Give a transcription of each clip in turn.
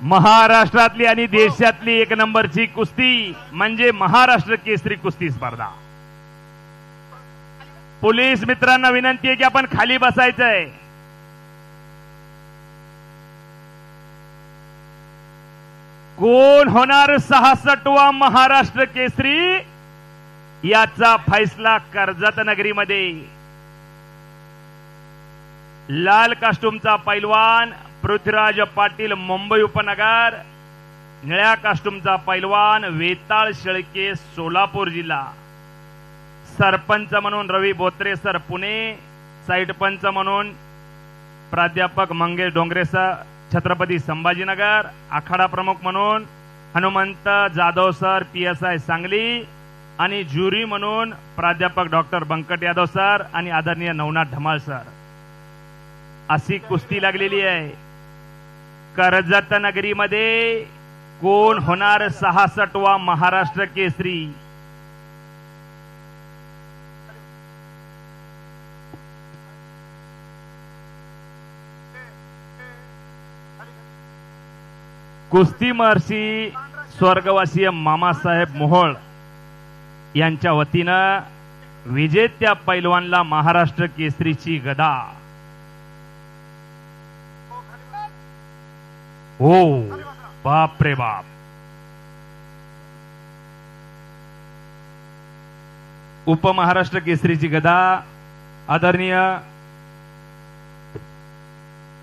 महाराष्ट्रातली आणि देशातली एक नंबरची कुस्ती म्हणजे महाराष्ट्र केसरी कुस्ती स्पर्धा। पोलीस मित्रांना विनंती आहे की आपण खाली बसायचंय। कोण होणार 66वा महाराष्ट्र केसरी याचा फैसला कर्जत नगरीमध्ये। लाल कास्टूमचा पैलवान पृथ्वीराज पाटील मुंबई उपनगर, निळ्या कास्टूमचा पैलवान वेताळ शेळके सोलापूर जिल्हा, सरपंच म्हणून रवी बोत्रे सर पुणे, साईट पंच म्हणून प्राध्यापक मंगेश डोंगरे सर छत्रपती संभाजीनगर, आखाडा प्रमुख म्हणून हनुमंत जाधव सर PSI सांगली आणि ज्युरी म्हणून प्राध्यापक डॉक्टर बंकट यादव सर आणि आदरणीय नवनाथ धमाळ सर अशी कुस्ती लागलेली आहे। कर्जत नगरीमध्ये कोण होणार 66वा महाराष्ट्र केसरी। कुस्ती महर्षी स्वर्गवासीय मामासाहेब मोहोळ यांच्या वतीनं विजेत्या पैलवानला महाराष्ट्र केसरीची गदा। हो बाप रे बाप। उपमहाराष्ट्र केसरीची गदा आदरणीय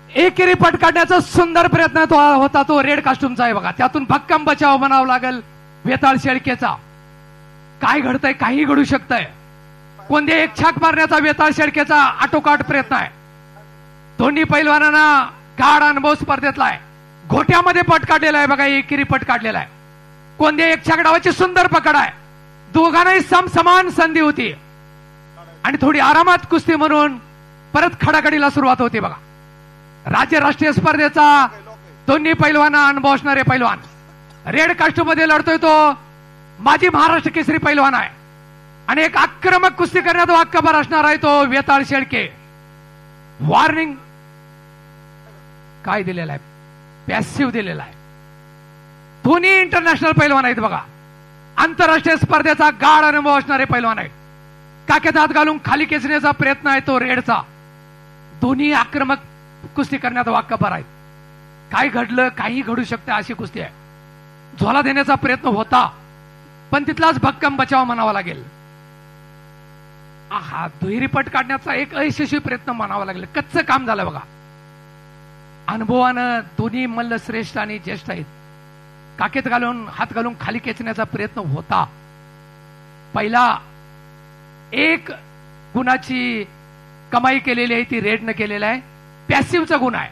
एकेरी पट काढण्याचा सुंदर प्रयत्न होता तो रेड कास्टूमचा आहे बघा। त्यातून भक्कम बचाव बनावं लागेल वेताळ शेळकेचा। काय घडतंय, काही घडू शकतंय। कोणते एक छाक मारण्याचा वेताळ शेळकेचा आटोकाट प्रयत्न आहे। दोन्ही पैलवानांना गाढ अनुभव स्पर्धेतला आहे। घोट्यामध्ये पट काढलेला आहे बघा, एकेरी पट काढलेला आहे। कोणते एक छाक डावाची सुंदर पकड आहे। दोघांनाही समसमान संधी होती आणि थोडी आरामात कुस्ती म्हणून परत खडाखडीला सुरुवात होती बघा। राज्य राष्ट्रीय स्पर्धेचा दोन्ही पैलवाना अनुभव असणारे पैलवान रेड कास्टूम मध्ये लढतोय तो माजी महाराष्ट्र केसरी पैलवान आहे आणि एक आक्रमक कुस्ती करण्यात वाक्यबर असणार आहे तो वेताळ शेळके। वॉर्निंग काय दिलेला आहे, पॅसिव्ह दिलेला आहे। दोन्ही इंटरनॅशनल पैलवान आहेत बघा, आंतरराष्ट्रीय स्पर्धेचा गाढ अनुभव असणारे पैलवान आहेत। काक्यात हात घालून खाली खेचण्याचा प्रयत्न आहे तो रेडचा। दोन्ही आक्रमक कुस्ती करण्यात वाकबर आहेत। काय घडलं, काही घडू शकते अशी कुस्ती आहे। झोला देण्याचा प्रयत्न होता पण तिथलाच भक्कम बचाव म्हणावा लागेल। हा दुहेरी पट काढण्याचा एक अयशस्वी प्रयत्न म्हणावा लागेल। कच्चं काम झालं बघा। अनुभवानं दोन्ही मल्ल श्रेष्ठ आणि ज्येष्ठ आहेत। काकेत घालून हात घालून खाली खेचण्याचा प्रयत्न होता। पहिला एक गुणाची कमाई केलेली आहे ती रेडनं केलेला आहे। पॅसिव्हचा गुण आहे।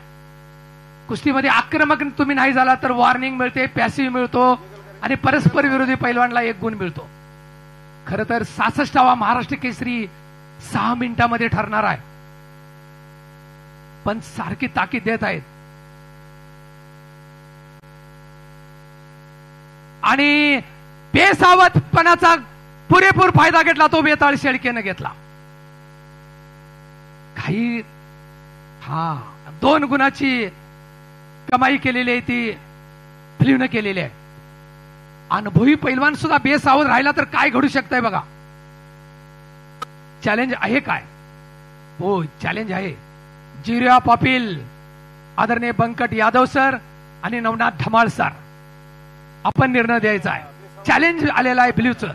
कुस्तीमध्ये आक्रमक तुम्ही नाही झाला तर वॉर्निंग मिळते, पॅसिव्ह मिळतो आणि परस्पर विरोधी पैलवानला एक गुण मिळतो। खरं तर 66वा महाराष्ट्र केसरी 6 मिनिटांमध्ये ठरणार आहे पण सारखी ताकीद देत आहेत आणि बेसावधपणाचा पुरेपूर फायदा घेतला तो वेताळ शेळकेनं घेतला। काही 2 गुणाची कमाई केलेली आहे ती फ्लिवनं केलेली आहे। अनुभवी पैलवान सुद्धा बेसावध राहिला तर काय घडू शकतंय बघा। चॅलेंज आहे काय? हो चॅलेंज आहे। जिरिया पाटील आदरणीय बंकट यादव सर आणि नवनाथ धमाळ सर आपण निर्णय द्यायचा आहे। चॅलेंज आलेला आहे ब्ल्यूचं।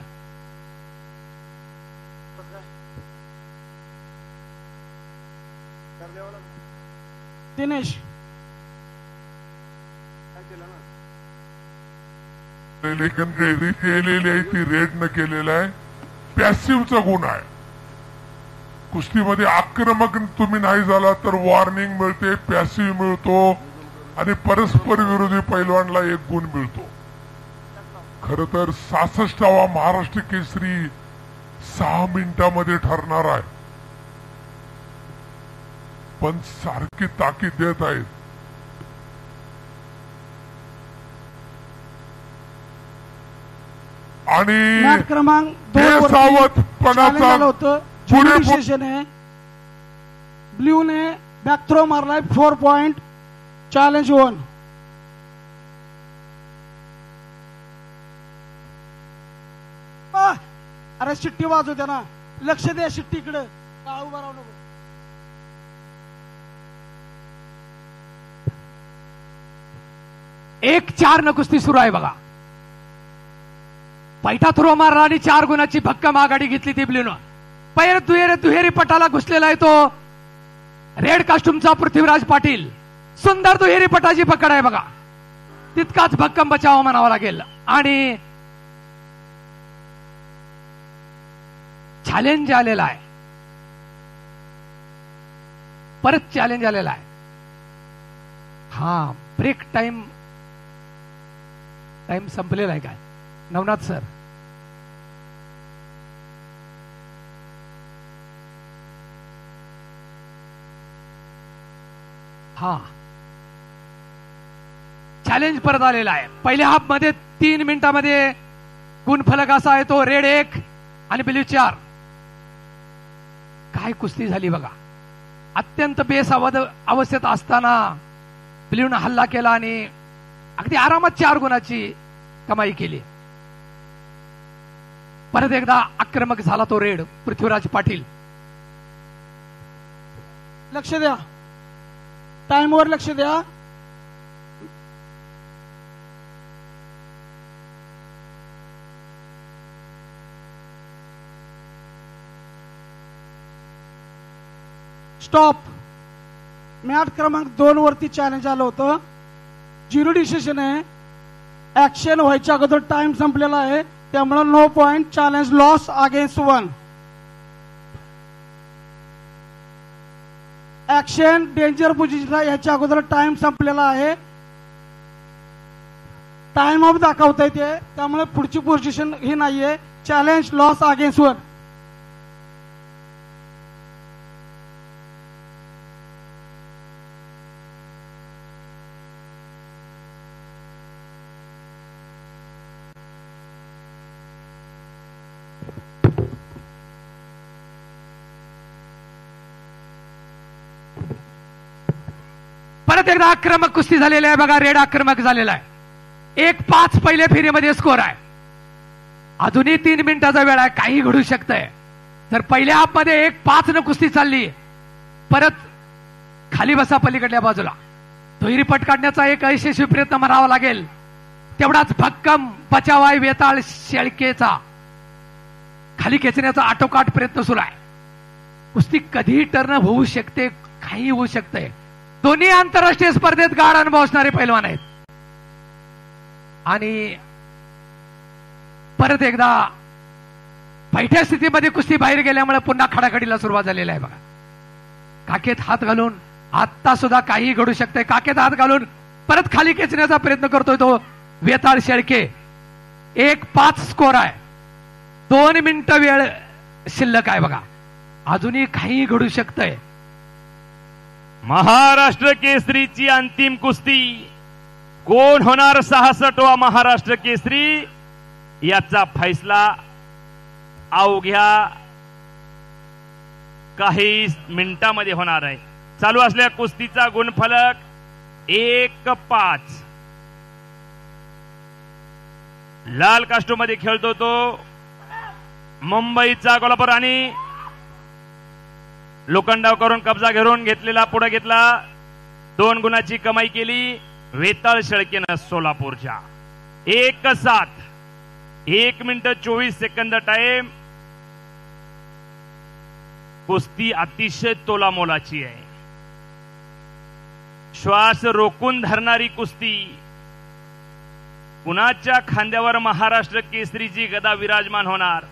दिनेश केलेली आहे ती रेडनं केलेला आहे। पॅसिव्हचा गुण आहे। कुस्तीमध्ये आक्रमक तुम्ही नाही झाला तर वॉर्निंग मिळते, पॅसिव्ह मिळतो आणि परस्पर विरोधी पैलवानला एक गुण मिळतो। खर तर 66वा महाराष्ट्र केसरी 6 मिनिटांमध्ये ठरणार आहे पण सारखी ताकीद देत आहेत। आणि क्रमांक 2 सेशन आहे। ब्ल्यू ने बॅक थ्रो मारलाय 4 पॉइंट, चॅलेंज 1। अरे शिट्टी वाजू द्या ना, लक्ष द्या शिट्टीकडे, का उभा राहू नको. एक 4 न कुस्ती सुरू आहे बघा. पैठा थ्रो मारला आणि 4 गुणाची भक्कम आघाडी घेतली ती ब्ल्यूनं. पहिल्या दुहेरी पटाला घुसलेला आहे तो रेड कास्ट्यूमचा पृथ्वीराज पाटील. सुंदर दुहेरी पटाची पकड आहे बघा. तितकाच भक्कम बचाव म्हणावा लागेल. आणि चॅलेंज आलेला आहे, परत चॅलेंज आलेला आहे. हा ब्रेक टाइम संपलेला आहे काय नवनाथ सर? हा चॅलेंज परत आलेला आहे. पहिल्या हाफ मध्ये 3 मिनिटांमध्ये गुणफलक असा आहे तो रेड 1 आणि ब्ल्यू 4. काय कुस्ती झाली बघा. अत्यंत बेसावध अवस्थेत असताना ब्ल्यूनं हल्ला केला आणि अगदी आरामात 4 गुणाची कमाई केली. परत एकदा आक्रमक झाला तो रेड पृथ्वीराज पाटील. लक्ष द्या, टाइमवर लक्ष द्या. स्टॉप. मॅट क्रमांक 2 वरती चॅलेंज आलं होतं. 0 डिसिजन आहे. ऍक्शन व्हायच्या अगोदर टाइम संपलेला आहे, त्यामुळे no point. Challenge loss against 1. Action danger position याच्या अगोदर टाइम संपलेला आहे. टाइम ऑफ दाखवता येते, त्यामुळे पुढची पोझिशन ही नाहीये. Challenge loss against 1. परत एकदा आक्रमक कुस्ती झालेली आहे बघा. रेड आक्रमक झालेला आहे. 1-5 पहिल्या फेरीमध्ये स्कोर आहे. अजूनही 3 मिनिटाचा वेळ आहे, काही घडू शकतंय. जर पहिल्या हाफ मध्ये 1-5 न कुस्ती चालली, परत खाली बसा पलीकडल्या बाजूला. दुहेरी पट काढण्याचा एक यशस्वी प्रयत्न म्हणावा लागेल. तेवढाच भक्कम बचाव आहे वेताळ शेळकेचा. खाली खेचण्याचा आटोकाट प्रयत्न सुरू आहे. कुस्ती कधीही टर्न होऊ शकते, काही होऊ शकते. दोन्ही आंतरराष्ट्रीय स्पर्धेत गाढ अनुभव असणारे पैलवान आहेत. आणि परत एकदा बैठ्या स्थितीमध्ये कुस्ती बाहेर गेल्यामुळे पुन्हा खडाखडीला सुरुवात झालेली आहे बघा. काकेत हात घालून आता सुद्धा काही घडू शकते. काकेत हात घालून परत खाली खेचण्याचा प्रयत्न करतोय तो वेताळ शेळके. 1-5 स्कोर आहे. 2 मिनिटं वेळ शिल्लक आहे बघा. अजूनही काही घडू शकतंय. महाराष्ट्र केसरीची अंतिम कुस्ती. कोण होणार 66वा महाराष्ट्र केसरी, याचा फैसला अवघ्या काही मिनिटांमध्ये होणार आहे. चालू असलेल्या कुस्तीचा गुणफलक 1-5. लाल कास्टूम मध्ये खेळतो तो मुंबईचा कोल्हापूर आणि लोखंडाव करून कब्जा घेऊन घेतलेला पुढे घेतला. 2 गुणाची कमाई केली वेताळ शेळकेनं सोलापूरच्या. 1-7. 1 मिनिट 24 सेकंद टाइम. कुस्ती अतिशय तोलामोलाची आहे. श्वास रोखून धरणारी कुस्ती. कुणाच्या खांद्यावर महाराष्ट्र केसरीची गदा विराजमान होणार?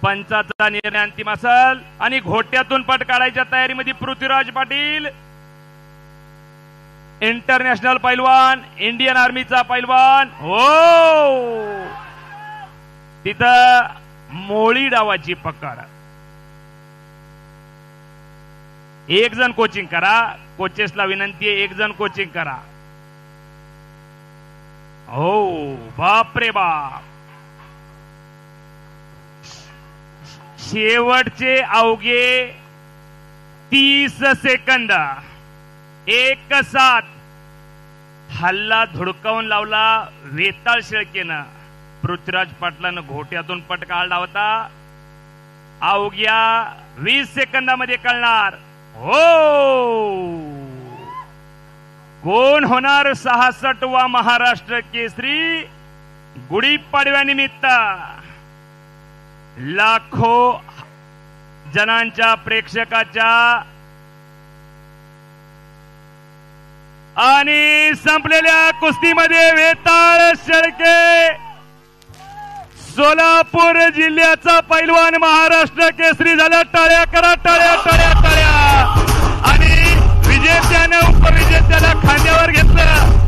पंचाचा निर्णय अंतिम असेल आणि घोट्यातून पट काढायच्या तयारीमध्ये पृथ्वीराज पाटील, इंटरनॅशनल पैलवान, इंडियन आर्मीचा पैलवान. हो, तिथं मोळी डावाची पकड. एक जण कोचिंग करा. कोचेसला विनंती आहे, एक जण कोचिंग करा. हो, बाप रे बाप. शेवटचे अवघे 30 सेकंद. 1-7. हल्ला धुडकावून लावला वेताळ शेळकेनं. पृथ्वीराज पाटलानं घोट्यातून पट काढला होता. अवघ्या 20 सेकंदामध्ये कळणार हो कोण होणार 66वा महाराष्ट्र केसरी. गुढीपाडव्यानिमित्त लाखो जणांच्या प्रेक्षकाच्या आणि संपलेल्या कुस्तीमध्ये वेताळ शेळके सोलापूर जिल्ह्याचा पैलवान महाराष्ट्र केसरी झाला. टाळ्या करा, टाळ्या टाळ्या टाळ्या. आणि विजेत्यानं उपविजेत्याला खांद्यावर घेतलं.